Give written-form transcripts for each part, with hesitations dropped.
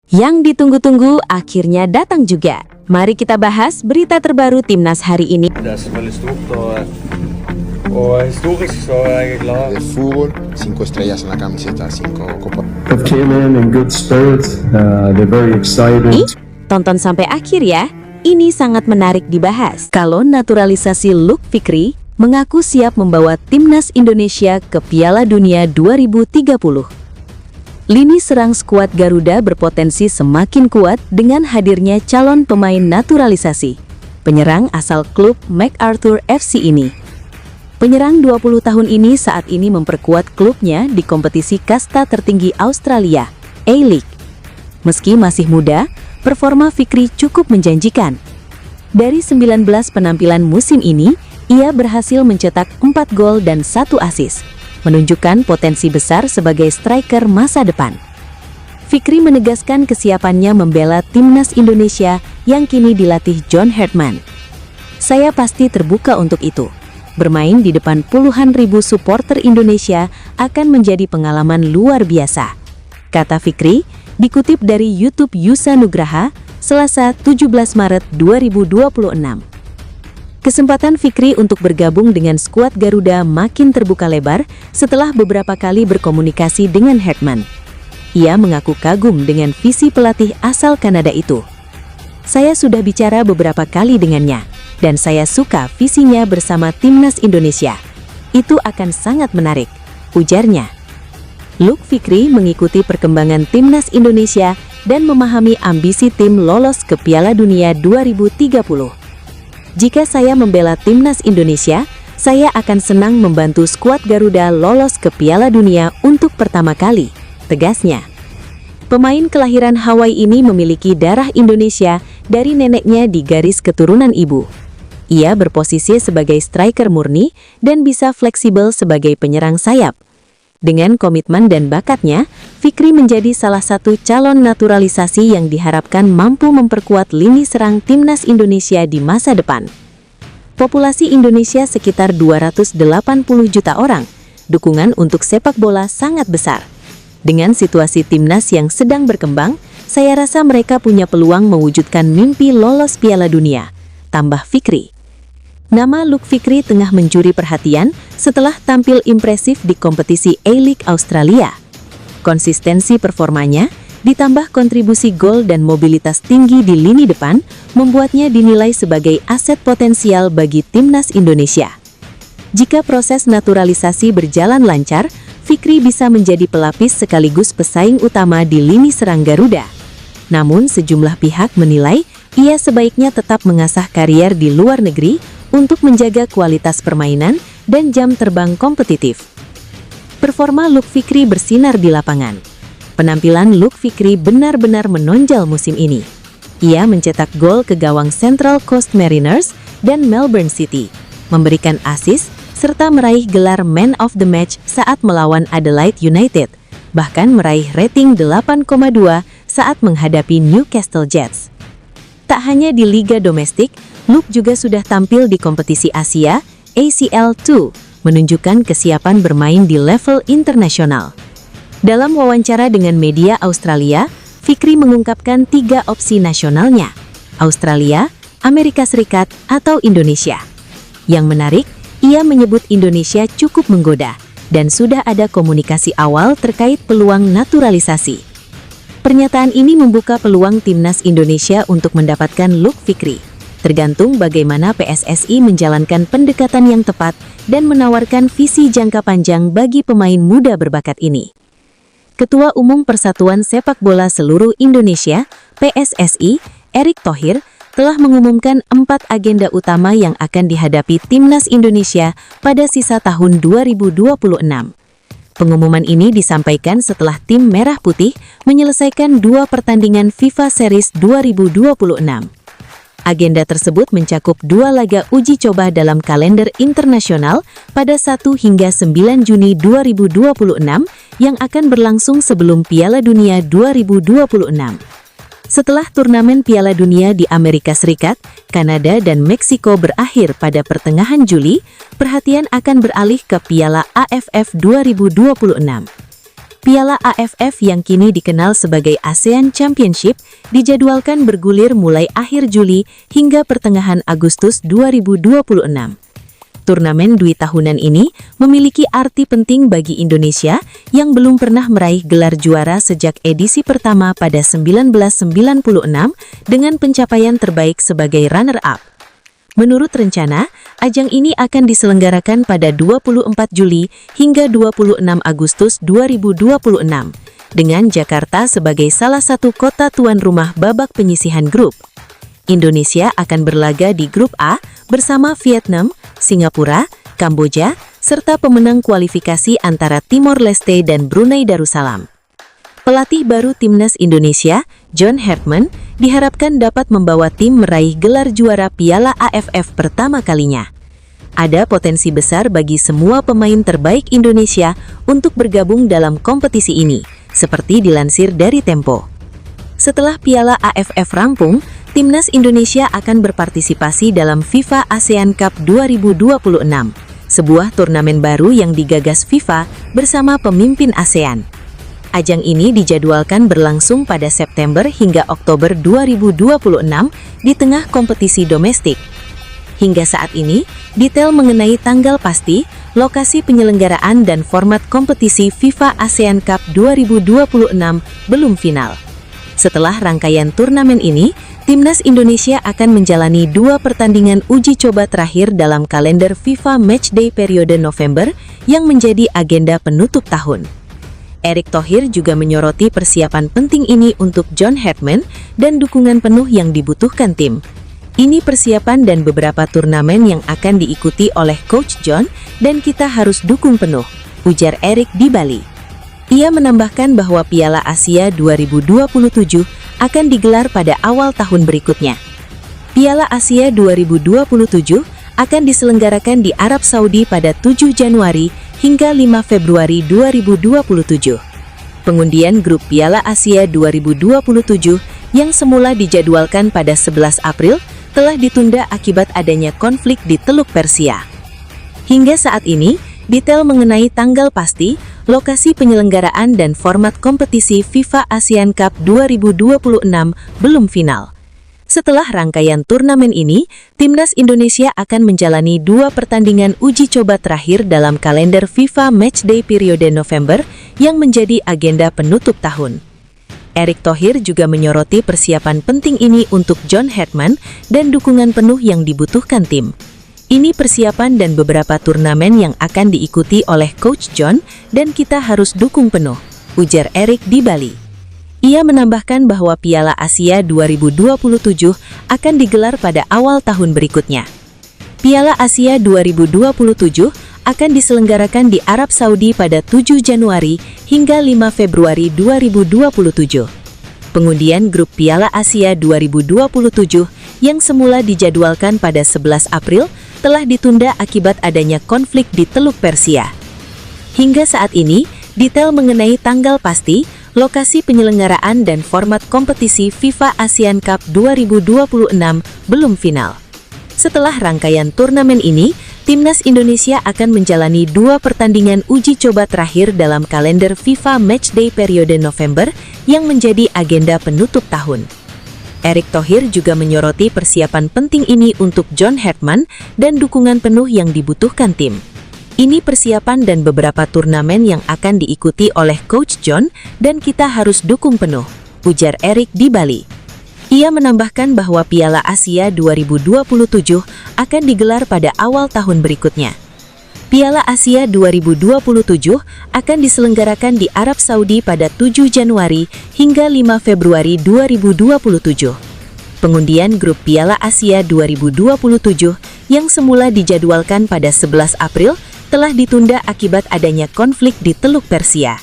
Yang ditunggu-tunggu akhirnya datang juga. Mari kita bahas berita terbaru Timnas hari ini. Det er selvfølgelig stort og historisk, så jeg er glad. De fútbol, 5 estrellas en la camiseta, 5 copas. Have came in good spirits. They're very excited. Tonton sampai akhir ya. Ini sangat menarik dibahas. Kalau naturalisasi Luke Fikri mengaku siap membawa Timnas Indonesia ke Piala Dunia 2030. Lini serang skuad Garuda berpotensi semakin kuat dengan hadirnya calon pemain naturalisasi, penyerang asal klub MacArthur FC ini. Penyerang 20 tahun ini saat ini memperkuat klubnya di kompetisi kasta tertinggi Australia, A-League. Meski masih muda, performa Fikri cukup menjanjikan. Dari 19 penampilan musim ini, ia berhasil mencetak 4 gol dan 1 assist, menunjukkan potensi besar sebagai striker masa depan. Fikri menegaskan kesiapannya membela Timnas Indonesia yang kini dilatih John Herdman. Saya pasti terbuka untuk itu. Bermain di depan puluhan ribu supporter Indonesia akan menjadi pengalaman luar biasa, kata Fikri, dikutip dari YouTube Yusa Nugraha, Selasa 17 Maret 2026. Kesempatan Fikri untuk bergabung dengan skuad Garuda makin terbuka lebar setelah beberapa kali berkomunikasi dengan Herdman. Ia mengaku kagum dengan visi pelatih asal Kanada itu. Saya sudah bicara beberapa kali dengannya, dan saya suka visinya bersama Timnas Indonesia. Itu akan sangat menarik, ujarnya. Luke Fikri mengikuti perkembangan Timnas Indonesia dan memahami ambisi tim lolos ke Piala Dunia 2030. Jika saya membela Timnas Indonesia, saya akan senang membantu skuad Garuda lolos ke Piala Dunia untuk pertama kali, tegasnya. Pemain kelahiran Hawaii ini memiliki darah Indonesia dari neneknya di garis keturunan ibu. Ia berposisi sebagai striker murni dan bisa fleksibel sebagai penyerang sayap. Dengan komitmen dan bakatnya, Fikri menjadi salah satu calon naturalisasi yang diharapkan mampu memperkuat lini serang Timnas Indonesia di masa depan. Populasi Indonesia sekitar 280 juta orang. Dukungan untuk sepak bola sangat besar. Dengan situasi Timnas yang sedang berkembang, saya rasa mereka punya peluang mewujudkan mimpi lolos Piala Dunia, tambah Fikri. Nama Luke Fikri tengah mencuri perhatian setelah tampil impresif di kompetisi A-League Australia. Konsistensi performanya, ditambah kontribusi gol dan mobilitas tinggi di lini depan, membuatnya dinilai sebagai aset potensial bagi Timnas Indonesia. Jika proses naturalisasi berjalan lancar, Fikri bisa menjadi pelapis sekaligus pesaing utama di lini serang Garuda. Namun sejumlah pihak menilai ia sebaiknya tetap mengasah karier di luar negeri untuk menjaga kualitas permainan dan jam terbang kompetitif. Performa Luke Fikri bersinar di lapangan. Penampilan Luke Fikri benar-benar menonjol musim ini. Ia mencetak gol ke gawang Central Coast Mariners dan Melbourne City, memberikan assist, serta meraih gelar Man of the Match saat melawan Adelaide United, bahkan meraih rating 8,2 saat menghadapi Newcastle Jets. Tak hanya di liga domestik, Luke juga sudah tampil di kompetisi Asia, ACL2, menunjukkan kesiapan bermain di level internasional. Dalam wawancara dengan media Australia, Fikri mengungkapkan 3 opsi nasionalnya, Australia, Amerika Serikat, atau Indonesia. Yang menarik, ia menyebut Indonesia cukup menggoda, dan sudah ada komunikasi awal terkait peluang naturalisasi. Pernyataan ini membuka peluang Timnas Indonesia untuk mendapatkan Luke Fikri. Tergantung bagaimana PSSI menjalankan pendekatan yang tepat dan menawarkan visi jangka panjang bagi pemain muda berbakat ini. Ketua Umum Persatuan Sepak Bola Seluruh Indonesia, PSSI, Erick Thohir, telah mengumumkan 4 agenda utama yang akan dihadapi Timnas Indonesia pada sisa tahun 2026. Pengumuman ini disampaikan setelah tim Merah Putih menyelesaikan 2 pertandingan FIFA Series 2026. Agenda tersebut mencakup 2 laga uji coba dalam kalender internasional pada 1 hingga 9 Juni 2026 yang akan berlangsung sebelum Piala Dunia 2026. Setelah turnamen Piala Dunia di Amerika Serikat, Kanada, dan Meksiko berakhir pada pertengahan Juli, perhatian akan beralih ke Piala AFF 2026. Piala AFF yang kini dikenal sebagai ASEAN Championship dijadwalkan bergulir mulai akhir Juli hingga pertengahan Agustus 2026. Turnamen dwi tahunan ini memiliki arti penting bagi Indonesia yang belum pernah meraih gelar juara sejak edisi pertama pada 1996 dengan pencapaian terbaik sebagai runner-up. Menurut rencana, ajang ini akan diselenggarakan pada 24 Juli hingga 26 Agustus 2026, dengan Jakarta sebagai salah satu kota tuan rumah babak penyisihan grup. Indonesia akan berlaga di grup A bersama Vietnam, Singapura, Kamboja, serta pemenang kualifikasi antara Timor Leste dan Brunei Darussalam. Pelatih baru Timnas Indonesia, John Hartman, diharapkan dapat membawa tim meraih gelar juara Piala AFF pertama kalinya. Ada potensi besar bagi semua pemain terbaik Indonesia untuk bergabung dalam kompetisi ini, seperti dilansir dari Tempo. Setelah Piala AFF rampung, Timnas Indonesia akan berpartisipasi dalam FIFA ASEAN Cup 2026, sebuah turnamen baru yang digagas FIFA bersama pemimpin ASEAN. Ajang ini dijadwalkan berlangsung pada September hingga Oktober 2026 di tengah kompetisi domestik. Hingga saat ini, detail mengenai tanggal pasti, lokasi penyelenggaraan dan format kompetisi FIFA ASEAN Cup 2026 belum final. Setelah rangkaian turnamen ini, Timnas Indonesia akan menjalani 2 pertandingan uji coba terakhir dalam kalender FIFA Matchday periode November yang menjadi agenda penutup tahun. Erick Thohir juga menyoroti persiapan penting ini untuk John Hartman dan dukungan penuh yang dibutuhkan tim. Ini persiapan dan beberapa turnamen yang akan diikuti oleh Coach John dan kita harus dukung penuh, ujar Erick di Bali. Ia menambahkan bahwa Piala Asia 2027 akan digelar pada awal tahun berikutnya. Piala Asia 2027 akan diselenggarakan di Arab Saudi pada 7 Januari hingga 5 Februari 2027. Pengundian grup Piala Asia 2027 yang semula dijadwalkan pada 11 April telah ditunda akibat adanya konflik di Teluk Persia. Hingga saat ini, detail mengenai tanggal pasti, lokasi penyelenggaraan dan format kompetisi FIFA ASEAN Cup 2026 belum final. Setelah rangkaian turnamen ini, Timnas Indonesia akan menjalani 2 pertandingan uji coba terakhir dalam kalender FIFA Matchday periode November yang menjadi agenda penutup tahun. Erick Thohir juga menyoroti persiapan penting ini untuk John Hartman dan dukungan penuh yang dibutuhkan tim. Ini persiapan dan beberapa turnamen yang akan diikuti oleh Coach John dan kita harus dukung penuh, ujar Erick di Bali. Ia menambahkan bahwa Piala Asia 2027 akan digelar pada awal tahun berikutnya. Piala Asia 2027 akan diselenggarakan di Arab Saudi pada 7 Januari hingga 5 Februari 2027. Pengundian grup Piala Asia 2027 yang semula dijadwalkan pada 11 April telah ditunda akibat adanya konflik di Teluk Persia. Hingga saat ini, detail mengenai tanggal pasti, lokasi penyelenggaraan dan format kompetisi FIFA ASEAN Cup 2026 belum final. Setelah rangkaian turnamen ini, Timnas Indonesia akan menjalani 2 pertandingan uji coba terakhir dalam kalender FIFA Matchday periode November yang menjadi agenda penutup tahun. Erick Thohir juga menyoroti persiapan penting ini untuk John Hartman dan dukungan penuh yang dibutuhkan tim. Ini persiapan dan beberapa turnamen yang akan diikuti oleh Coach John dan kita harus dukung penuh, ujar Erick di Bali. Ia menambahkan bahwa Piala Asia 2027 akan digelar pada awal tahun berikutnya. Piala Asia 2027 akan diselenggarakan di Arab Saudi pada 7 Januari hingga 5 Februari 2027. Pengundian grup Piala Asia 2027 yang semula dijadwalkan pada 11 April telah ditunda akibat adanya konflik di Teluk Persia.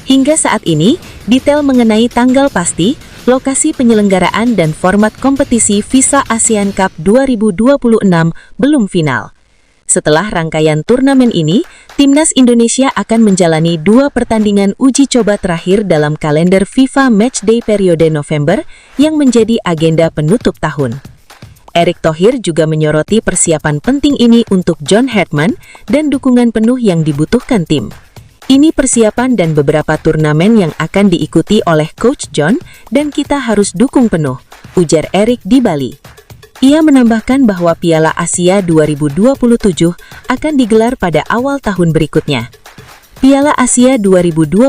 Hingga saat ini, detail mengenai tanggal pasti, lokasi penyelenggaraan dan format kompetisi FIFA ASEAN Cup 2026 belum final. Setelah rangkaian turnamen ini, Timnas Indonesia akan menjalani 2 pertandingan uji coba terakhir dalam kalender FIFA Matchday periode November yang menjadi agenda penutup tahun. Erick Thohir juga menyoroti persiapan penting ini untuk John Hartman dan dukungan penuh yang dibutuhkan tim. Ini persiapan dan beberapa turnamen yang akan diikuti oleh Coach John dan kita harus dukung penuh, ujar Erik di Bali. Ia menambahkan bahwa Piala Asia 2027 akan digelar pada awal tahun berikutnya. Piala Asia 2027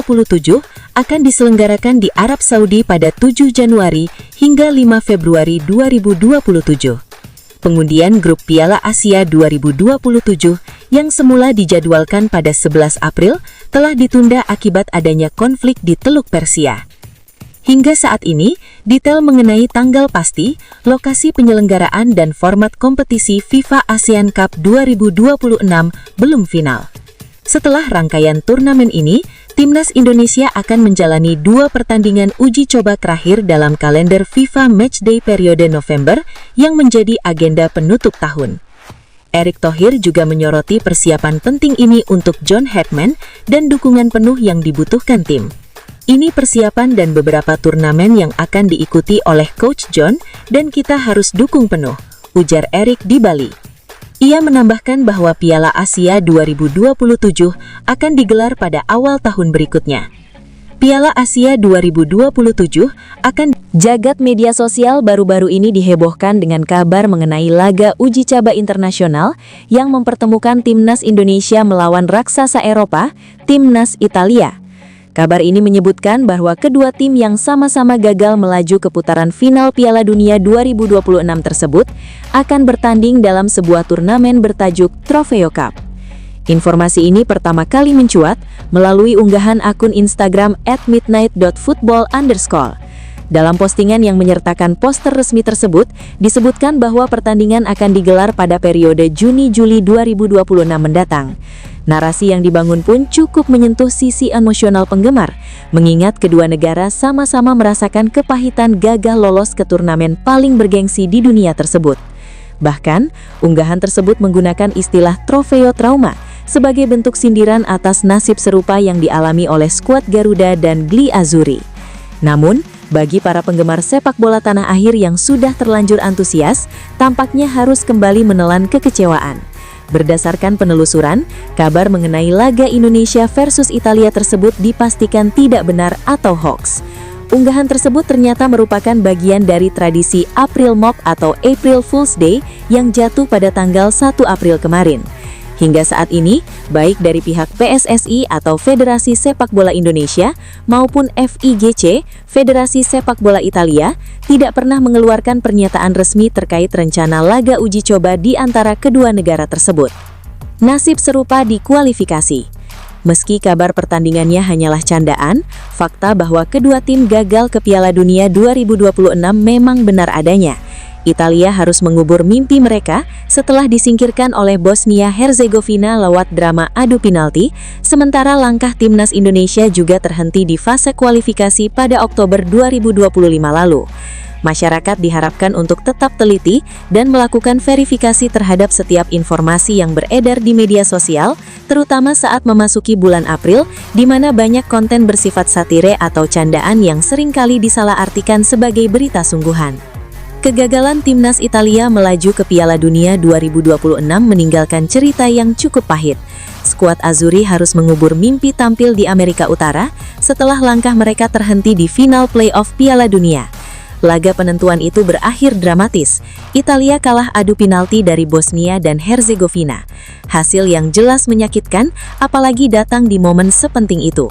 akan diselenggarakan di Arab Saudi pada 7 Januari hingga 5 Februari 2027. Pengundian grup Piala Asia 2027 yang semula dijadwalkan pada 11 April telah ditunda akibat adanya konflik di Teluk Persia. Hingga saat ini, detail mengenai tanggal pasti, lokasi penyelenggaraan dan format kompetisi FIFA ASEAN Cup 2026 belum final. Setelah rangkaian turnamen ini, Timnas Indonesia akan menjalani 2 pertandingan uji coba terakhir dalam kalender FIFA Matchday periode November yang menjadi agenda penutup tahun. Erick Thohir juga menyoroti persiapan penting ini untuk John Heckman dan dukungan penuh yang dibutuhkan tim. Ini persiapan dan beberapa turnamen yang akan diikuti oleh Coach John dan kita harus dukung penuh, ujar Erick di Bali. Ia menambahkan bahwa Piala Asia 2027 akan digelar pada awal tahun berikutnya. Piala Asia 2027 akan... Jagat media sosial baru-baru ini dihebohkan dengan kabar mengenai laga uji coba internasional yang mempertemukan Timnas Indonesia melawan raksasa Eropa, Timnas Italia. Kabar ini menyebutkan bahwa kedua tim yang sama-sama gagal melaju ke putaran final Piala Dunia 2026 tersebut akan bertanding dalam sebuah turnamen bertajuk Trofeo Cup. Informasi ini pertama kali mencuat melalui unggahan akun Instagram @midnight.football_. Dalam postingan yang menyertakan poster resmi tersebut, disebutkan bahwa pertandingan akan digelar pada periode Juni-Juli 2026 mendatang. Narasi yang dibangun pun cukup menyentuh sisi emosional penggemar, mengingat kedua negara sama-sama merasakan kepahitan gagal lolos ke turnamen paling bergengsi di dunia tersebut. Bahkan, unggahan tersebut menggunakan istilah trofeo trauma sebagai bentuk sindiran atas nasib serupa yang dialami oleh skuad Garuda dan Gli Azzurri. Namun, bagi para penggemar sepak bola tanah air yang sudah terlanjur antusias, tampaknya harus kembali menelan kekecewaan. Berdasarkan penelusuran, kabar mengenai laga Indonesia versus Italia tersebut dipastikan tidak benar atau hoax. Unggahan tersebut ternyata merupakan bagian dari tradisi April Mop atau April Fool's Day yang jatuh pada tanggal 1 April kemarin. Hingga saat ini, baik dari pihak PSSI atau Federasi Sepak Bola Indonesia maupun FIGC, Federasi Sepak Bola Italia, tidak pernah mengeluarkan pernyataan resmi terkait rencana laga uji coba di antara kedua negara tersebut. Nasib serupa di kualifikasi. Meski kabar pertandingannya hanyalah candaan, fakta bahwa kedua tim gagal ke Piala Dunia 2026 memang benar adanya. Italia harus mengubur mimpi mereka setelah disingkirkan oleh Bosnia-Herzegovina lewat drama adu penalti, sementara langkah Timnas Indonesia juga terhenti di fase kualifikasi pada Oktober 2025 lalu. Masyarakat diharapkan untuk tetap teliti dan melakukan verifikasi terhadap setiap informasi yang beredar di media sosial, terutama saat memasuki bulan April, di mana banyak konten bersifat satire atau candaan yang seringkali disalahartikan sebagai berita sungguhan. Kegagalan Timnas Italia melaju ke Piala Dunia 2026 meninggalkan cerita yang cukup pahit. Skuad Azzurri harus mengubur mimpi tampil di Amerika Utara setelah langkah mereka terhenti di final playoff Piala Dunia. Laga penentuan itu berakhir dramatis. Italia kalah adu penalti dari Bosnia dan Herzegovina. Hasil yang jelas menyakitkan, apalagi datang di momen sepenting itu.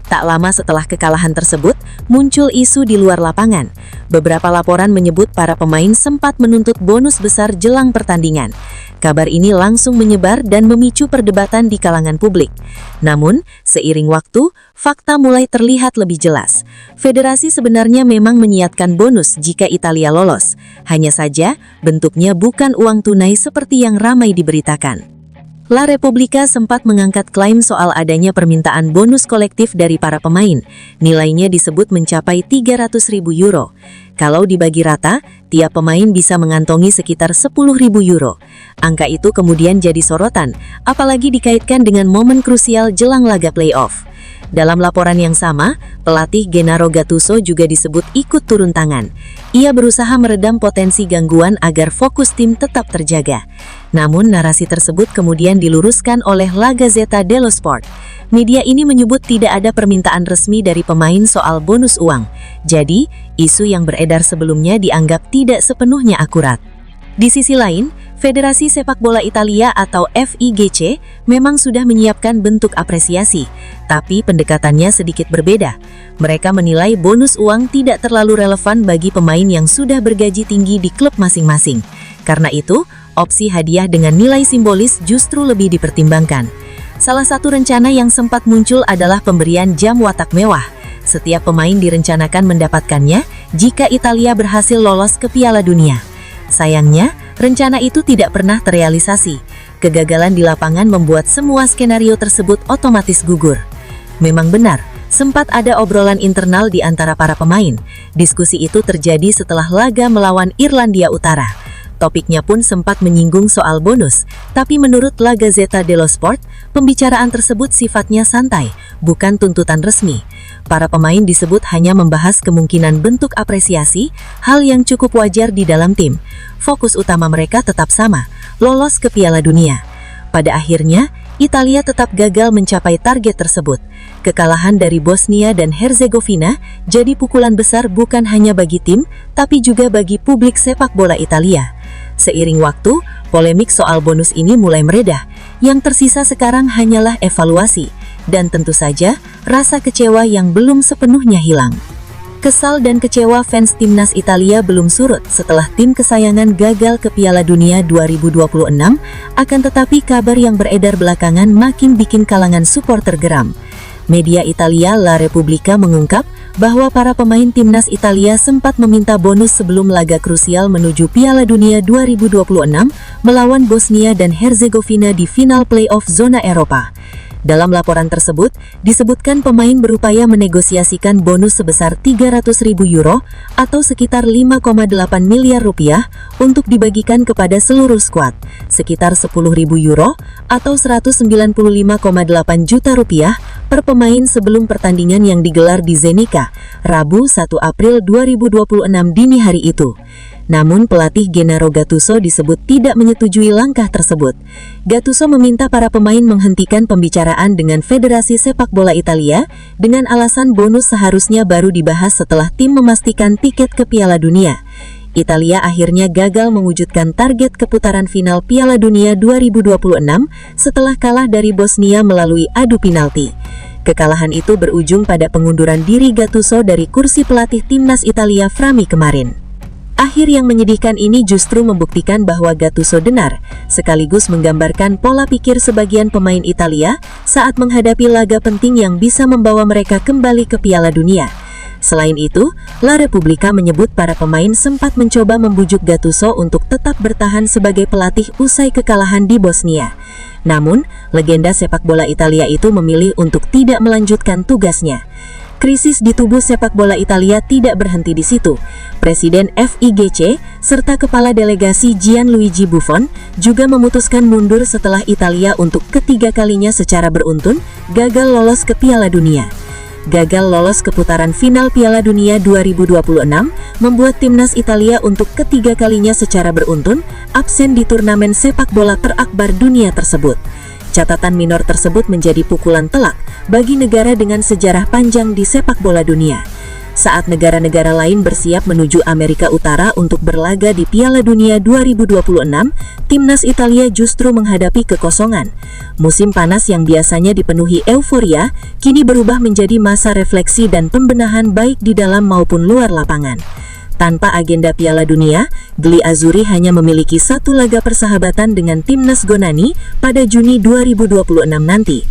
Tak lama setelah kekalahan tersebut, muncul isu di luar lapangan. Beberapa laporan menyebut para pemain sempat menuntut bonus besar jelang pertandingan. Kabar ini langsung menyebar dan memicu perdebatan di kalangan publik. Namun, seiring waktu, fakta mulai terlihat lebih jelas. Federasi sebenarnya memang menyiapkan bonus jika Italia lolos. Hanya saja, bentuknya bukan uang tunai seperti yang ramai diberitakan. La Repubblica sempat mengangkat klaim soal adanya permintaan bonus kolektif dari para pemain. Nilainya disebut mencapai 300.000 euro. Kalau dibagi rata, tiap pemain bisa mengantongi sekitar 10.000 euro. Angka itu kemudian jadi sorotan, apalagi dikaitkan dengan momen krusial jelang laga playoff. Dalam laporan yang sama, pelatih Gennaro Gattuso juga disebut ikut turun tangan. Ia berusaha meredam potensi gangguan agar fokus tim tetap terjaga. Namun narasi tersebut kemudian diluruskan oleh La Gazzetta dello Sport. Media ini menyebut tidak ada permintaan resmi dari pemain soal bonus uang. Jadi, isu yang beredar sebelumnya dianggap tidak sepenuhnya akurat. Di sisi lain, Federasi Sepak Bola Italia atau FIGC memang sudah menyiapkan bentuk apresiasi, tapi pendekatannya sedikit berbeda. Mereka menilai bonus uang tidak terlalu relevan bagi pemain yang sudah bergaji tinggi di klub masing-masing. Karena itu, opsi hadiah dengan nilai simbolis justru lebih dipertimbangkan. Salah satu rencana yang sempat muncul adalah pemberian jam watak mewah. Setiap pemain direncanakan mendapatkannya jika Italia berhasil lolos ke Piala Dunia. Sayangnya, rencana itu tidak pernah terrealisasi. Kegagalan di lapangan membuat semua skenario tersebut otomatis gugur. Memang benar, sempat ada obrolan internal di antara para pemain. Diskusi itu terjadi setelah laga melawan Irlandia Utara. Topiknya pun sempat menyinggung soal bonus, tapi menurut La Gazzetta dello Sport, pembicaraan tersebut sifatnya santai, bukan tuntutan resmi. Para pemain disebut hanya membahas kemungkinan bentuk apresiasi, hal yang cukup wajar di dalam tim. Fokus utama mereka tetap sama, lolos ke Piala Dunia. Pada akhirnya, Italia tetap gagal mencapai target tersebut. Kekalahan dari Bosnia dan Herzegovina jadi pukulan besar bukan hanya bagi tim, tapi juga bagi publik sepak bola Italia. Seiring waktu, polemik soal bonus ini mulai meredah. Yang tersisa sekarang hanyalah evaluasi, dan tentu saja rasa kecewa yang belum sepenuhnya hilang. Kesal dan kecewa fans timnas Italia belum surut setelah tim kesayangan gagal ke Piala Dunia 2026, akan tetapi kabar yang beredar belakangan makin bikin kalangan supporter geram. Media Italia La Repubblica mengungkap bahwa para pemain timnas Italia sempat meminta bonus sebelum laga krusial menuju Piala Dunia 2026 melawan Bosnia dan Herzegovina di final playoff zona Eropa. Dalam laporan tersebut, disebutkan pemain berupaya menegosiasikan bonus sebesar 300.000 euro atau sekitar 5,8 miliar rupiah untuk dibagikan kepada seluruh skuad, sekitar 10.000 euro atau 195,8 juta rupiah per pemain sebelum pertandingan yang digelar di Zenica, Rabu 1 April 2026 dini hari itu. Namun pelatih Gennaro Gattuso disebut tidak menyetujui langkah tersebut. Gattuso meminta para pemain menghentikan pembicaraan dengan Federasi Sepak Bola Italia dengan alasan bonus seharusnya baru dibahas setelah tim memastikan tiket ke Piala Dunia. Italia akhirnya gagal mewujudkan target keputaran final Piala Dunia 2026 setelah kalah dari Bosnia melalui adu penalti. Kekalahan itu berujung pada pengunduran diri Gattuso dari kursi pelatih timnas Italia Frami kemarin. Akhir yang menyedihkan ini justru membuktikan bahwa Gattuso benar, sekaligus menggambarkan pola pikir sebagian pemain Italia saat menghadapi laga penting yang bisa membawa mereka kembali ke Piala Dunia. Selain itu, La Repubblica menyebut para pemain sempat mencoba membujuk Gattuso untuk tetap bertahan sebagai pelatih usai kekalahan di Bosnia. Namun, legenda sepak bola Italia itu memilih untuk tidak melanjutkan tugasnya. Krisis di tubuh sepak bola Italia tidak berhenti di situ. Presiden FIGC serta kepala delegasi Gianluigi Buffon juga memutuskan mundur setelah Italia untuk ketiga kalinya secara beruntun gagal lolos ke Piala Dunia. Gagal lolos ke putaran final Piala Dunia 2026 membuat timnas Italia untuk ketiga kalinya secara beruntun absen di turnamen sepak bola terakbar dunia tersebut. Catatan minor tersebut menjadi pukulan telak bagi negara dengan sejarah panjang di sepak bola dunia. Saat negara-negara lain bersiap menuju Amerika Utara untuk berlaga di Piala Dunia 2026, timnas Italia justru menghadapi kekosongan. Musim panas yang biasanya dipenuhi euforia, kini berubah menjadi masa refleksi dan pembenahan baik di dalam maupun luar lapangan. Tanpa agenda Piala Dunia, Gli Azzurri hanya memiliki satu laga persahabatan dengan timnas Gonani pada Juni 2026 nanti.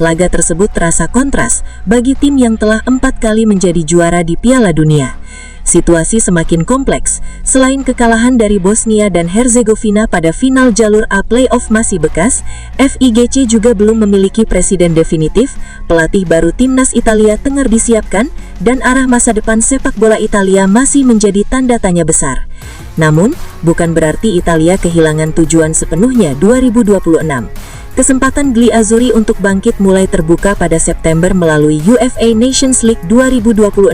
Laga tersebut terasa kontras bagi tim yang telah 4 kali menjadi juara di Piala Dunia. Situasi semakin kompleks. Selain kekalahan dari Bosnia dan Herzegovina pada final jalur A playoff masih bekas, FIGC juga belum memiliki presiden definitif, pelatih baru timnas Italia tengah disiapkan, dan arah masa depan sepak bola Italia masih menjadi tanda tanya besar. Namun, bukan berarti Italia kehilangan tujuan sepenuhnya 2026. Kesempatan Gli Azzurri untuk bangkit mulai terbuka pada September melalui UEFA Nations League 2026-2027.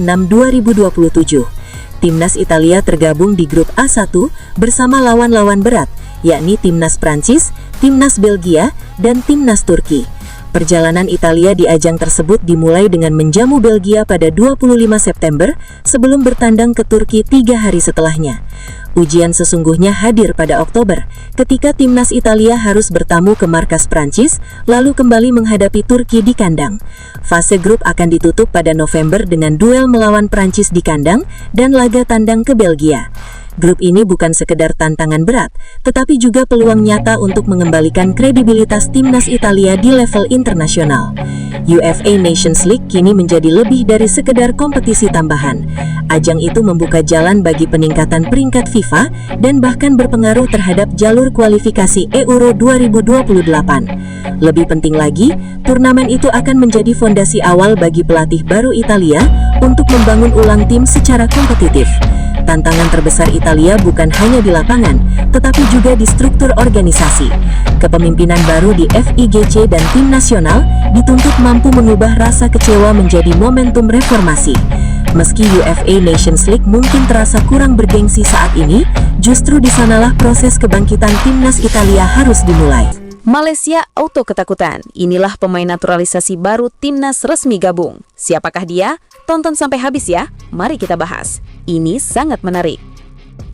Timnas Italia tergabung di grup A1 bersama lawan-lawan berat, yakni Timnas Prancis, Timnas Belgia, dan Timnas Turki. Perjalanan Italia di ajang tersebut dimulai dengan menjamu Belgia pada 25 September sebelum bertandang ke Turki 3 hari setelahnya. Ujian sesungguhnya hadir pada Oktober, ketika timnas Italia harus bertamu ke markas Prancis, lalu kembali menghadapi Turki di kandang. Fase grup akan ditutup pada November dengan duel melawan Prancis di kandang dan laga tandang ke Belgia. Grup ini bukan sekedar tantangan berat, tetapi juga peluang nyata untuk mengembalikan kredibilitas timnas Italia di level internasional. UEFA Nations League kini menjadi lebih dari sekedar kompetisi tambahan. Ajang itu membuka jalan bagi peningkatan peringkat FIFA dan bahkan berpengaruh terhadap jalur kualifikasi Euro 2028. Lebih penting lagi, turnamen itu akan menjadi fondasi awal bagi pelatih baru Italia untuk membangun ulang tim secara kompetitif. Tantangan terbesar Italia bukan hanya di lapangan, tetapi juga di struktur organisasi. Kepemimpinan baru di FIGC dan tim nasional dituntut mampu mengubah rasa kecewa menjadi momentum reformasi. Meski UEFA Nations League mungkin terasa kurang bergengsi saat ini, justru di sanalah proses kebangkitan timnas Italia harus dimulai. Malaysia auto ketakutan. Inilah pemain naturalisasi baru timnas resmi gabung. Siapakah dia? Tonton sampai habis ya. Mari kita bahas. Ini sangat menarik.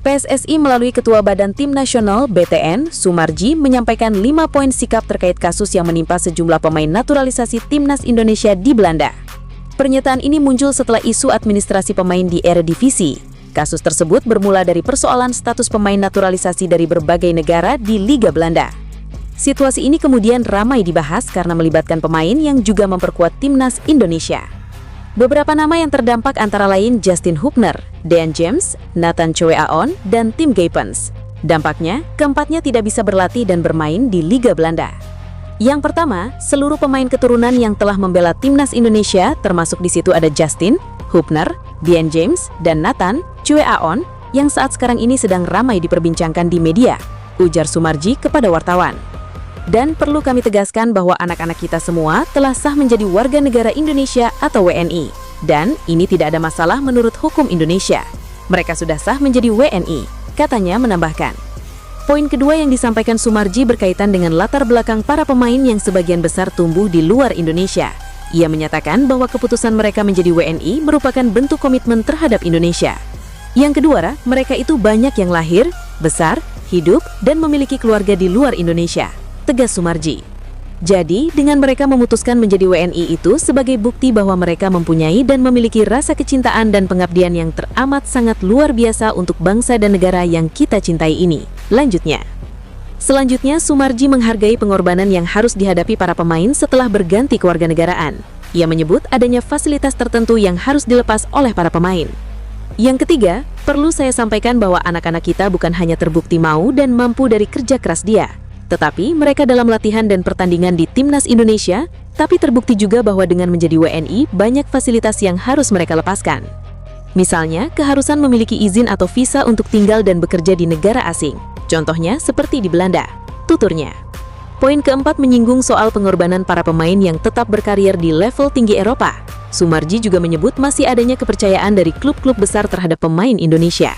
PSSI melalui Ketua Badan Tim Nasional BTN, Sumarji, menyampaikan 5 poin sikap terkait kasus yang menimpa sejumlah pemain naturalisasi timnas Indonesia di Belanda. Pernyataan ini muncul setelah isu administrasi pemain di Eredivisie. Kasus tersebut bermula dari persoalan status pemain naturalisasi dari berbagai negara di Liga Belanda. Situasi ini kemudian ramai dibahas karena melibatkan pemain yang juga memperkuat timnas Indonesia. Beberapa nama yang terdampak antara lain Justin Hubner, Dean James, Nathan Choe-Aon, dan Tim Gapens. Dampaknya, keempatnya tidak bisa berlatih dan bermain di Liga Belanda. Yang pertama, seluruh pemain keturunan yang telah membela timnas Indonesia, termasuk di situ ada Justin, Hubner, Dean James, dan Nathan Choe-Aon, yang saat sekarang ini sedang ramai diperbincangkan di media, ujar Sumarji kepada wartawan. Dan perlu kami tegaskan bahwa anak-anak kita semua telah sah menjadi warga negara Indonesia atau WNI. Dan ini tidak ada masalah menurut hukum Indonesia. Mereka sudah sah menjadi WNI, katanya menambahkan. Poin kedua yang disampaikan Sumarji berkaitan dengan latar belakang para pemain yang sebagian besar tumbuh di luar Indonesia. Ia menyatakan bahwa keputusan mereka menjadi WNI merupakan bentuk komitmen terhadap Indonesia. Yang kedua, mereka itu banyak yang lahir, besar, hidup, dan memiliki keluarga di luar Indonesia, tegas Sumarji. Jadi, dengan mereka memutuskan menjadi WNI itu sebagai bukti bahwa mereka mempunyai dan memiliki rasa kecintaan dan pengabdian yang teramat sangat luar biasa untuk bangsa dan negara yang kita cintai ini. Lanjutnya. Selanjutnya, Sumarji menghargai pengorbanan yang harus dihadapi para pemain setelah berganti kewarganegaraan. Ia menyebut adanya fasilitas tertentu yang harus dilepas oleh para pemain. Yang ketiga, perlu saya sampaikan bahwa anak-anak kita bukan hanya terbukti mau dan mampu dari kerja keras dia, tetapi mereka dalam latihan dan pertandingan di timnas Indonesia, tapi terbukti juga bahwa dengan menjadi WNI banyak fasilitas yang harus mereka lepaskan. Misalnya, keharusan memiliki izin atau visa untuk tinggal dan bekerja di negara asing. Contohnya seperti di Belanda, tuturnya. Poin keempat menyinggung soal pengorbanan para pemain yang tetap berkarir di level tinggi Eropa. Sumarji juga menyebut masih adanya kepercayaan dari klub-klub besar terhadap pemain Indonesia.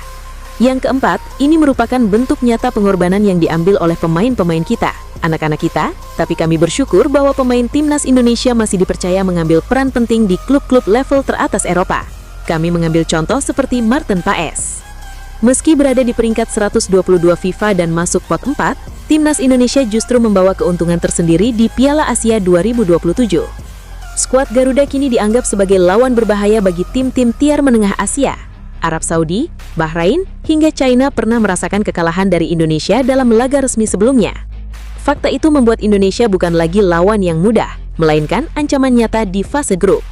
Yang keempat, ini merupakan bentuk nyata pengorbanan yang diambil oleh pemain-pemain kita, anak-anak kita, tapi kami bersyukur bahwa pemain timnas Indonesia masih dipercaya mengambil peran penting di klub-klub level teratas Eropa. Kami mengambil contoh seperti Martin Paes. Meski berada di peringkat 122 FIFA dan masuk pot 4, timnas Indonesia justru membawa keuntungan tersendiri di Piala Asia 2027. Skuad Garuda kini dianggap sebagai lawan berbahaya bagi tim-tim tiar menengah Asia. Arab Saudi, Bahrain, hingga China pernah merasakan kekalahan dari Indonesia dalam laga resmi sebelumnya. Fakta itu membuat Indonesia bukan lagi lawan yang mudah, melainkan ancaman nyata di fase grup.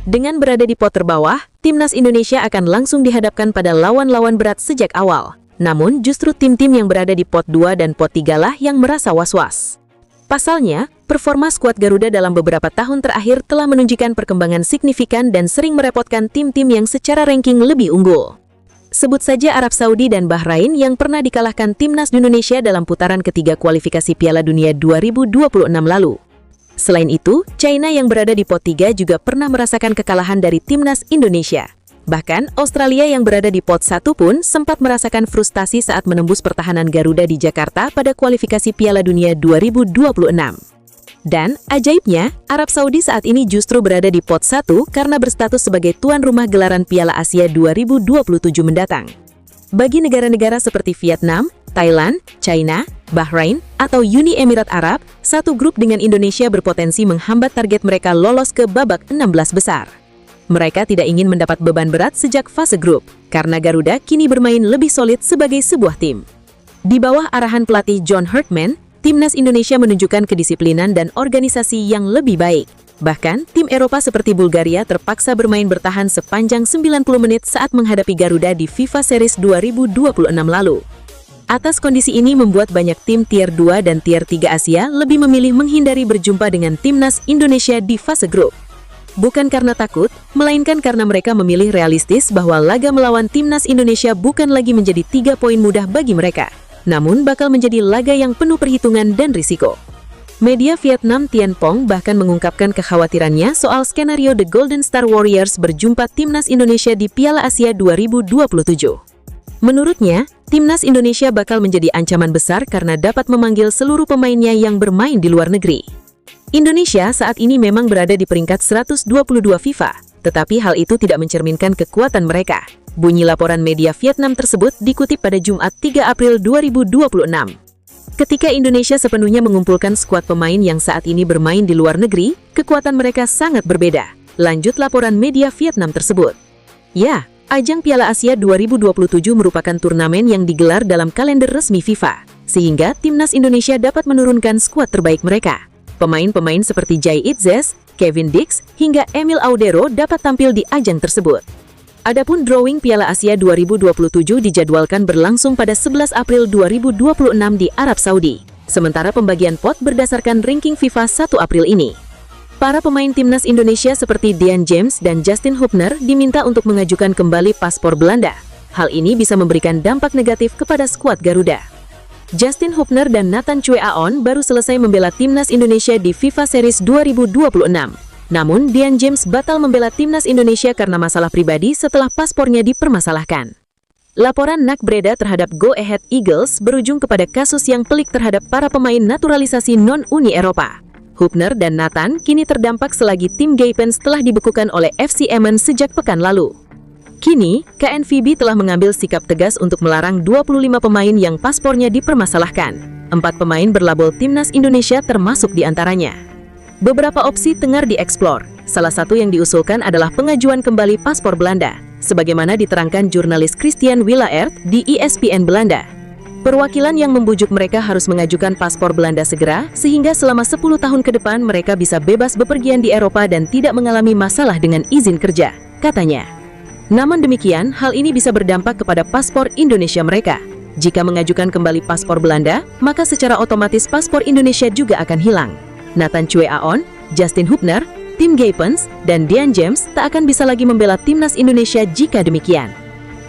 Dengan berada di pot terbawah, timnas Indonesia akan langsung dihadapkan pada lawan-lawan berat sejak awal. Namun, justru tim-tim yang berada di pot 2 dan pot 3 lah yang merasa was-was. Pasalnya, performa skuad Garuda dalam beberapa tahun terakhir telah menunjukkan perkembangan signifikan dan sering merepotkan tim-tim yang secara ranking lebih unggul. Sebut saja Arab Saudi dan Bahrain yang pernah dikalahkan timnas Indonesia dalam putaran ketiga kualifikasi Piala Dunia 2026 lalu. Selain itu, China yang berada di pot 3 juga pernah merasakan kekalahan dari timnas Indonesia. Bahkan, Australia yang berada di pot 1 pun sempat merasakan frustasi saat menembus pertahanan Garuda di Jakarta pada kualifikasi Piala Dunia 2026. Dan, ajaibnya, Arab Saudi saat ini justru berada di pot 1 karena berstatus sebagai tuan rumah gelaran Piala Asia 2027 mendatang. Bagi negara-negara seperti Vietnam, Thailand, China, Bahrain, atau Uni Emirat Arab, satu grup dengan Indonesia berpotensi menghambat target mereka lolos ke babak 16 besar. Mereka tidak ingin mendapat beban berat sejak fase grup, karena Garuda kini bermain lebih solid sebagai sebuah tim. Di bawah arahan pelatih John Herdman, Timnas Indonesia menunjukkan kedisiplinan dan organisasi yang lebih baik. Bahkan, tim Eropa seperti Bulgaria terpaksa bermain bertahan sepanjang 90 menit saat menghadapi Garuda di FIFA Series 2026 lalu. Atas kondisi ini membuat banyak tim Tier 2 dan Tier 3 Asia lebih memilih menghindari berjumpa dengan Timnas Indonesia di fase grup. Bukan karena takut, melainkan karena mereka memilih realistis bahwa laga melawan Timnas Indonesia bukan lagi menjadi 3 poin mudah bagi mereka, namun bakal menjadi laga yang penuh perhitungan dan risiko. Media Vietnam Tien Pong bahkan mengungkapkan kekhawatirannya soal skenario The Golden Star Warriors berjumpa Timnas Indonesia di Piala Asia 2027. Menurutnya, Timnas Indonesia bakal menjadi ancaman besar karena dapat memanggil seluruh pemainnya yang bermain di luar negeri. Indonesia saat ini memang berada di peringkat 122 FIFA, tetapi hal itu tidak mencerminkan kekuatan mereka. Bunyi laporan media Vietnam tersebut dikutip pada Jumat 3 April 2026. Ketika Indonesia sepenuhnya mengumpulkan skuad pemain yang saat ini bermain di luar negeri, kekuatan mereka sangat berbeda. Lanjut laporan media Vietnam tersebut. Ya, ajang Piala Asia 2027 merupakan turnamen yang digelar dalam kalender resmi FIFA, sehingga Timnas Indonesia dapat menurunkan skuad terbaik mereka. Pemain-pemain seperti Jai Itzes, Kevin Dix, hingga Emil Audero dapat tampil di ajang tersebut. Adapun drawing Piala Asia 2027 dijadwalkan berlangsung pada 11 April 2026 di Arab Saudi, sementara pembagian pot berdasarkan ranking FIFA 1 April ini. Para pemain Timnas Indonesia seperti Dean James dan Justin Hubner diminta untuk mengajukan kembali paspor Belanda. Hal ini bisa memberikan dampak negatif kepada skuad Garuda. Justin Hubner dan Nathan Chue Aon baru selesai membela Timnas Indonesia di FIFA Series 2026. Namun, Dean James batal membela Timnas Indonesia karena masalah pribadi setelah paspornya dipermasalahkan. Laporan NAK Breda terhadap Go Ahead Eagles berujung kepada kasus yang pelik terhadap para pemain naturalisasi non-Uni Eropa. Hubner dan Nathan kini terdampak selagi tim Gaypens telah dibekukan oleh FC Emmen sejak pekan lalu. Kini, KNVB telah mengambil sikap tegas untuk melarang 25 pemain yang paspornya dipermasalahkan. 4 pemain berlabel Timnas Indonesia termasuk di antaranya. Beberapa opsi tengah dieksplor. Salah satu yang diusulkan adalah pengajuan kembali paspor Belanda, sebagaimana diterangkan jurnalis Christian Willaert di ESPN Belanda. Perwakilan yang membujuk mereka harus mengajukan paspor Belanda segera, sehingga selama 10 tahun ke depan mereka bisa bebas bepergian di Eropa dan tidak mengalami masalah dengan izin kerja, katanya. Namun demikian, hal ini bisa berdampak kepada paspor Indonesia mereka. Jika mengajukan kembali paspor Belanda, maka secara otomatis paspor Indonesia juga akan hilang. Nathan Chue Aon, Justin Hubner, Tim Gaypens, dan Dean James tak akan bisa lagi membela Timnas Indonesia jika demikian.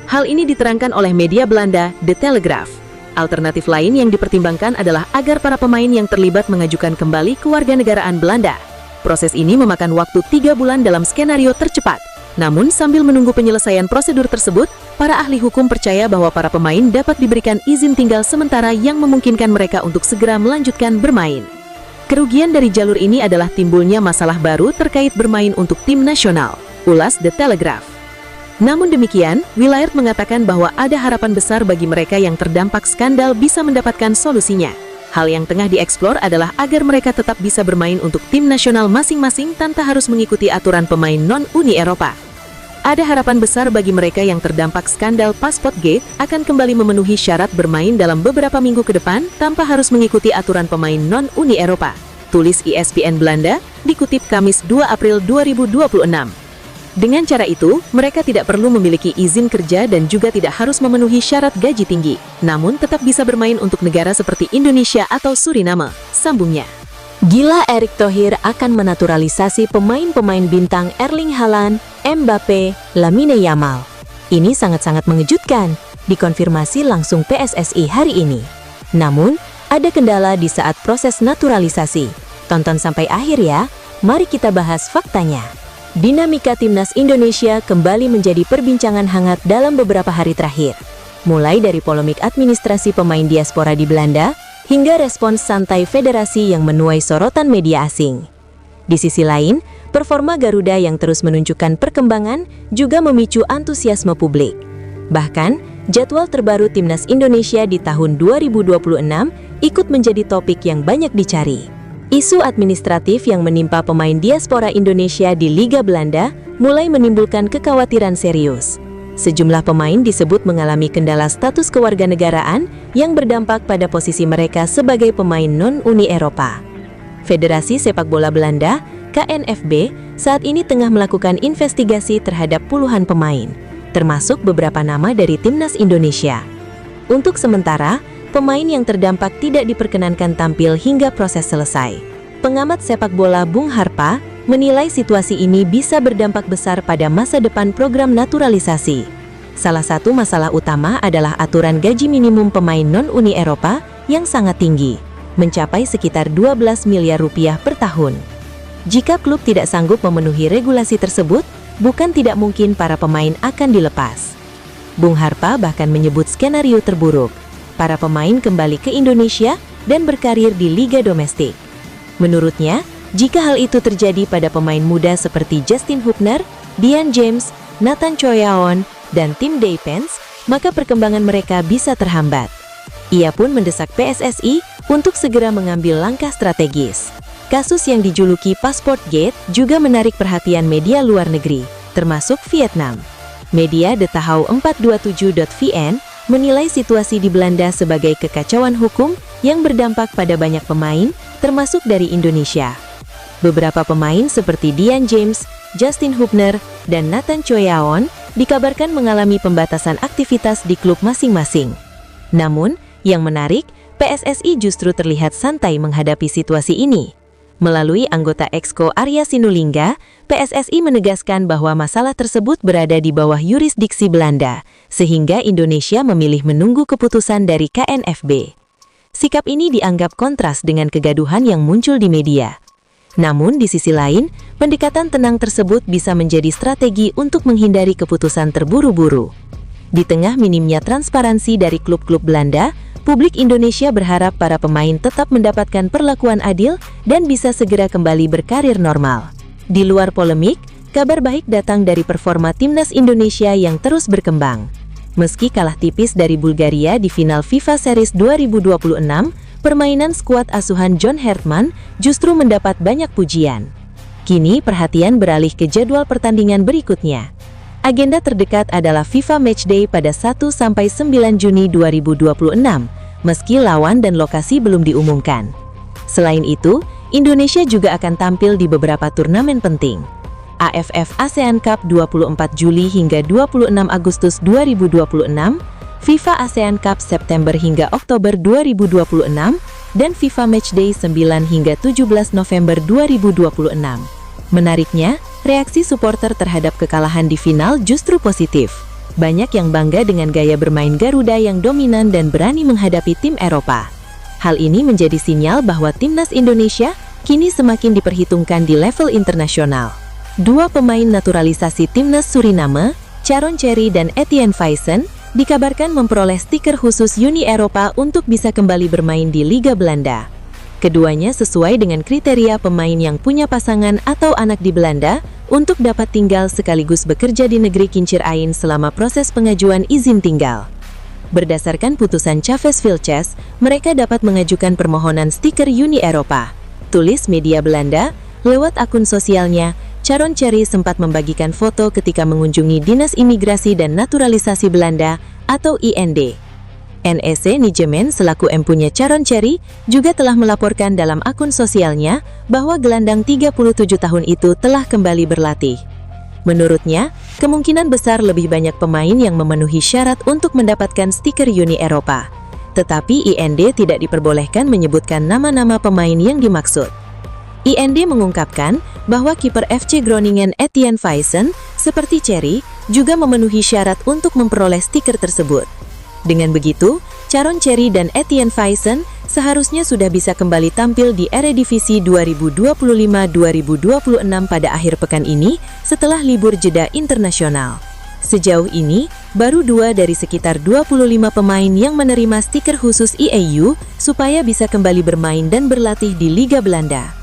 Hal ini diterangkan oleh media Belanda, The Telegraph. Alternatif lain yang dipertimbangkan adalah agar para pemain yang terlibat mengajukan kembali kewarganegaraan Belanda. Proses ini memakan waktu 3 bulan dalam skenario tercepat. Namun sambil menunggu penyelesaian prosedur tersebut, para ahli hukum percaya bahwa para pemain dapat diberikan izin tinggal sementara yang memungkinkan mereka untuk segera melanjutkan bermain. Kerugian dari jalur ini adalah timbulnya masalah baru terkait bermain untuk tim nasional, ulas The Telegraph. Namun demikian, Willaert mengatakan bahwa ada harapan besar bagi mereka yang terdampak skandal bisa mendapatkan solusinya. Hal yang tengah dieksplor adalah agar mereka tetap bisa bermain untuk tim nasional masing-masing tanpa harus mengikuti aturan pemain non-Uni Eropa. Ada harapan besar bagi mereka yang terdampak skandal Passport Gate akan kembali memenuhi syarat bermain dalam beberapa minggu ke depan tanpa harus mengikuti aturan pemain non-Uni Eropa, tulis ESPN Belanda, dikutip Kamis 2 April 2026. Dengan cara itu, mereka tidak perlu memiliki izin kerja dan juga tidak harus memenuhi syarat gaji tinggi, namun tetap bisa bermain untuk negara seperti Indonesia atau Suriname, sambungnya. Gila Erick Thohir akan menaturalisasi pemain-pemain bintang Erling Haaland, Mbappe, Lamine Yamal. Ini sangat-sangat mengejutkan, dikonfirmasi langsung PSSI hari ini. Namun, ada kendala di saat proses naturalisasi. Tonton sampai akhir ya, mari kita bahas faktanya. Dinamika Timnas Indonesia kembali menjadi perbincangan hangat dalam beberapa hari terakhir. Mulai dari polemik administrasi pemain diaspora di Belanda, hingga respons santai federasi yang menuai sorotan media asing. Di sisi lain, performa Garuda yang terus menunjukkan perkembangan juga memicu antusiasme publik. Bahkan, jadwal terbaru Timnas Indonesia di tahun 2026 ikut menjadi topik yang banyak dicari. Isu administratif yang menimpa pemain diaspora Indonesia di Liga Belanda mulai menimbulkan kekhawatiran serius. Sejumlah pemain disebut mengalami kendala status kewarganegaraan yang berdampak pada posisi mereka sebagai pemain non-Uni Eropa. Federasi Sepak Bola Belanda, KNFB, saat ini tengah melakukan investigasi terhadap puluhan pemain, termasuk beberapa nama dari Timnas Indonesia. Untuk sementara, pemain yang terdampak tidak diperkenankan tampil hingga proses selesai. Pengamat sepak bola Bung Harpa menilai situasi ini bisa berdampak besar pada masa depan program naturalisasi. Salah satu masalah utama adalah aturan gaji minimum pemain non-Uni Eropa yang sangat tinggi, mencapai sekitar 12 miliar rupiah per tahun. Jika klub tidak sanggup memenuhi regulasi tersebut, bukan tidak mungkin para pemain akan dilepas. Bung Harpa bahkan menyebut skenario terburuk, para pemain kembali ke Indonesia dan berkarir di liga domestik. Menurutnya, jika hal itu terjadi pada pemain muda seperti Justin Hubner, Dian James, Nathan Choyaon, dan Tim Daypens, maka perkembangan mereka bisa terhambat. Ia pun mendesak PSSI untuk segera mengambil langkah strategis. Kasus yang dijuluki Passport Gate juga menarik perhatian media luar negeri, termasuk Vietnam. Media The Tahu 427.vn menilai situasi di Belanda sebagai kekacauan hukum yang berdampak pada banyak pemain, termasuk dari Indonesia. Beberapa pemain seperti Dian James, Justin Hubner, dan Nathan Choyaon dikabarkan mengalami pembatasan aktivitas di klub masing-masing. Namun, yang menarik, PSSI justru terlihat santai menghadapi situasi ini. Melalui anggota Exco Arya Sinulinga, PSSI menegaskan bahwa masalah tersebut berada di bawah yurisdiksi Belanda, sehingga Indonesia memilih menunggu keputusan dari KNFB. Sikap ini dianggap kontras dengan kegaduhan yang muncul di media. Namun, di sisi lain, pendekatan tenang tersebut bisa menjadi strategi untuk menghindari keputusan terburu-buru. Di tengah minimnya transparansi dari klub-klub Belanda, publik Indonesia berharap para pemain tetap mendapatkan perlakuan adil dan bisa segera kembali berkarir normal. Di luar polemik, kabar baik datang dari performa Timnas Indonesia yang terus berkembang. Meski kalah tipis dari Bulgaria di final FIFA Series 2026, permainan skuad asuhan John Hertman justru mendapat banyak pujian. Kini perhatian beralih ke jadwal pertandingan berikutnya. Agenda terdekat adalah FIFA Matchday pada 1-9 Juni 2026, meski lawan dan lokasi belum diumumkan. Selain itu, Indonesia juga akan tampil di beberapa turnamen penting. AFF ASEAN Cup 24 Juli hingga 26 Agustus 2026, FIFA ASEAN Cup September hingga Oktober 2026, dan FIFA Matchday 9 hingga 17 November 2026. Menariknya, reaksi supporter terhadap kekalahan di final justru positif. Banyak yang bangga dengan gaya bermain Garuda yang dominan dan berani menghadapi tim Eropa. Hal ini menjadi sinyal bahwa Timnas Indonesia kini semakin diperhitungkan di level internasional. Dua pemain naturalisasi Timnas Suriname, Charon Cherry dan Etienne Faisen, dikabarkan memperoleh stiker khusus Uni Eropa untuk bisa kembali bermain di Liga Belanda. Keduanya sesuai dengan kriteria pemain yang punya pasangan atau anak di Belanda untuk dapat tinggal sekaligus bekerja di negeri kincir ain selama proses pengajuan izin tinggal. Berdasarkan putusan Chavez Vilches, mereka dapat mengajukan permohonan stiker Uni Eropa. Tulis media Belanda, lewat akun sosialnya, Charon Cherry sempat membagikan foto ketika mengunjungi Dinas Imigrasi dan Naturalisasi Belanda atau IND. NEC Nijemen selaku empunya Charon Cherry juga telah melaporkan dalam akun sosialnya bahwa gelandang 37 tahun itu telah kembali berlatih. Menurutnya, kemungkinan besar lebih banyak pemain yang memenuhi syarat untuk mendapatkan stiker Uni Eropa. Tetapi IND tidak diperbolehkan menyebutkan nama-nama pemain yang dimaksud. IND mengungkapkan bahwa kiper FC Groningen Etienne Faisen, seperti Cherry, juga memenuhi syarat untuk memperoleh stiker tersebut. Dengan begitu, Charon Cherry dan Etienne Faisen seharusnya sudah bisa kembali tampil di Eredivisie 2025-2026 pada akhir pekan ini setelah libur jeda internasional. Sejauh ini, baru 2 dari sekitar 25 pemain yang menerima stiker khusus EAU supaya bisa kembali bermain dan berlatih di Liga Belanda.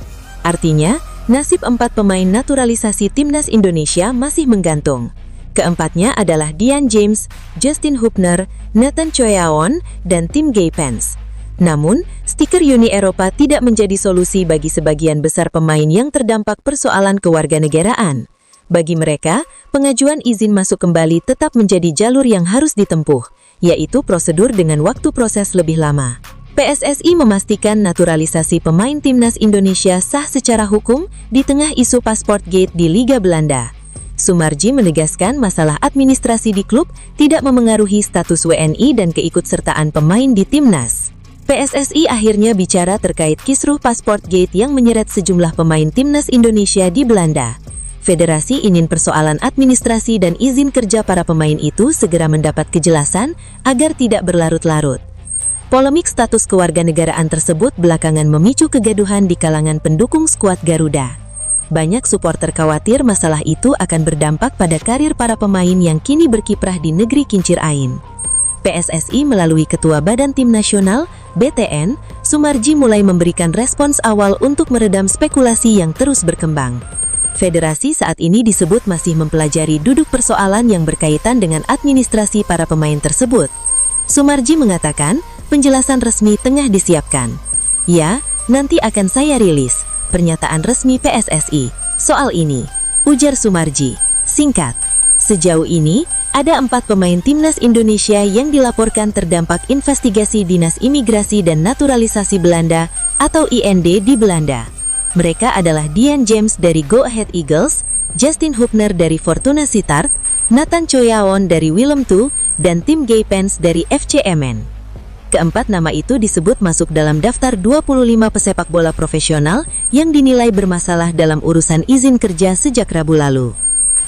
Artinya, nasib 4 pemain naturalisasi timnas Indonesia masih menggantung. Keempatnya adalah Dian James, Justin Hubner, Nathan Choyaon, dan Tim Gaypens. Namun, stiker Uni Eropa tidak menjadi solusi bagi sebagian besar pemain yang terdampak persoalan kewarganegaraan. Bagi mereka, pengajuan izin masuk kembali tetap menjadi jalur yang harus ditempuh, yaitu prosedur dengan waktu proses lebih lama. PSSI memastikan naturalisasi pemain timnas Indonesia sah secara hukum di tengah isu pasport gate di Liga Belanda. Sumarji menegaskan masalah administrasi di klub tidak memengaruhi status WNI dan keikutsertaan pemain di timnas. PSSI akhirnya bicara terkait kisruh pasport gate yang menyeret sejumlah pemain timnas Indonesia di Belanda. Federasi ingin persoalan administrasi dan izin kerja para pemain itu segera mendapat kejelasan agar tidak berlarut-larut. Polemik status kewarganegaraan tersebut belakangan memicu kegaduhan di kalangan pendukung skuad Garuda. Banyak supporter khawatir masalah itu akan berdampak pada karir para pemain yang kini berkiprah di negeri kincir ain. PSSI melalui Ketua Badan Tim Nasional, BTN, Sumarji mulai memberikan respons awal untuk meredam spekulasi yang terus berkembang. Federasi saat ini disebut masih mempelajari duduk persoalan yang berkaitan dengan administrasi para pemain tersebut. Sumarji mengatakan, penjelasan resmi tengah disiapkan. Ya, nanti akan saya rilis pernyataan resmi PSSI soal ini, ujar Sumarji. Singkat, sejauh ini, ada 4 pemain timnas Indonesia yang dilaporkan terdampak investigasi Dinas Imigrasi dan Naturalisasi Belanda atau IND di Belanda. Mereka adalah Dian James dari Go Ahead Eagles, Justin Hubner dari Fortuna Sittard, Nathan Choyaon dari Willem II, dan Tim Gaypens dari FC Emmen. Keempat nama itu disebut masuk dalam daftar 25 pesepak bola profesional yang dinilai bermasalah dalam urusan izin kerja sejak Rabu lalu.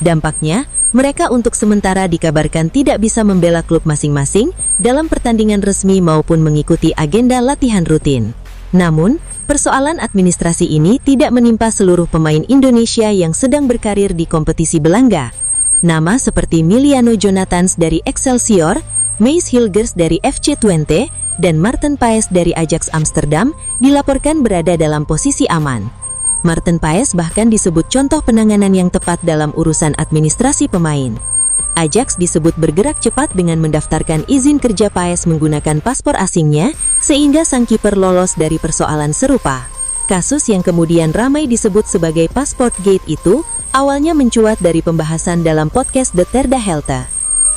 Dampaknya, mereka untuk sementara dikabarkan tidak bisa membela klub masing-masing dalam pertandingan resmi maupun mengikuti agenda latihan rutin. Namun, persoalan administrasi ini tidak menimpa seluruh pemain Indonesia yang sedang berkarir di kompetisi Belanga. Nama seperti Miliano Jonathans dari Excelsior, Meis Hilgers dari FC Twente, dan Maarten Paes dari Ajax Amsterdam dilaporkan berada dalam posisi aman. Maarten Paes bahkan disebut contoh penanganan yang tepat dalam urusan administrasi pemain. Ajax disebut bergerak cepat dengan mendaftarkan izin kerja Paes menggunakan paspor asingnya, sehingga sang kiper lolos dari persoalan serupa. Kasus yang kemudian ramai disebut sebagai Passport Gate itu, awalnya mencuat dari pembahasan dalam podcast The Terda Helte.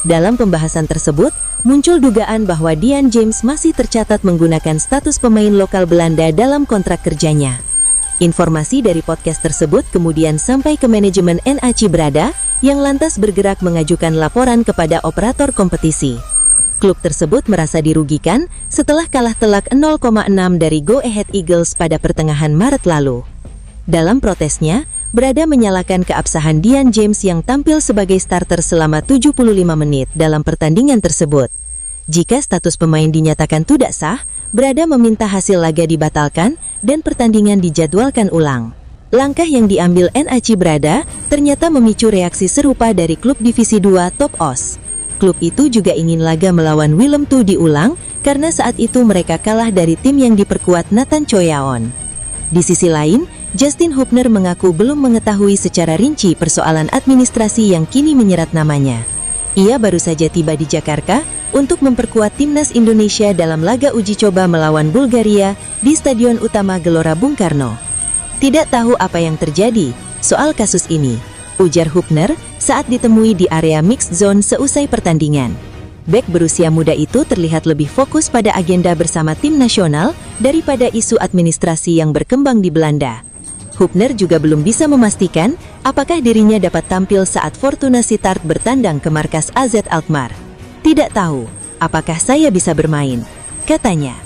Dalam pembahasan tersebut, muncul dugaan bahwa Dian James masih tercatat menggunakan status pemain lokal Belanda dalam kontrak kerjanya. Informasi dari podcast tersebut kemudian sampai ke manajemen NA Cibrada, yang lantas bergerak mengajukan laporan kepada operator kompetisi. Klub tersebut merasa dirugikan setelah kalah telak 0,6 dari Go Ahead Eagles pada pertengahan Maret lalu. Dalam protesnya, Brada menyalahkan keabsahan Dian James yang tampil sebagai starter selama 75 menit dalam pertandingan tersebut. Jika status pemain dinyatakan tidak sah, Brada meminta hasil laga dibatalkan dan pertandingan dijadwalkan ulang. Langkah yang diambil NA Cibrada ternyata memicu reaksi serupa dari klub Divisi 2 Top Os. Klub itu juga ingin laga melawan Willem II diulang karena saat itu mereka kalah dari tim yang diperkuat Nathan Choyaon. Di sisi lain, Justin Hubner mengaku belum mengetahui secara rinci persoalan administrasi yang kini menyerat namanya. Ia baru saja tiba di Jakarta untuk memperkuat timnas Indonesia dalam laga uji coba melawan Bulgaria di Stadion Utama Gelora Bung Karno. Tidak tahu apa yang terjadi soal kasus ini, ujar Hubner saat ditemui di area mixed zone seusai pertandingan. Bek berusia muda itu terlihat lebih fokus pada agenda bersama tim nasional daripada isu administrasi yang berkembang di Belanda. Hubner juga belum bisa memastikan apakah dirinya dapat tampil saat Fortuna Sittard bertandang ke markas AZ Alkmaar. Tidak tahu apakah saya bisa bermain, katanya.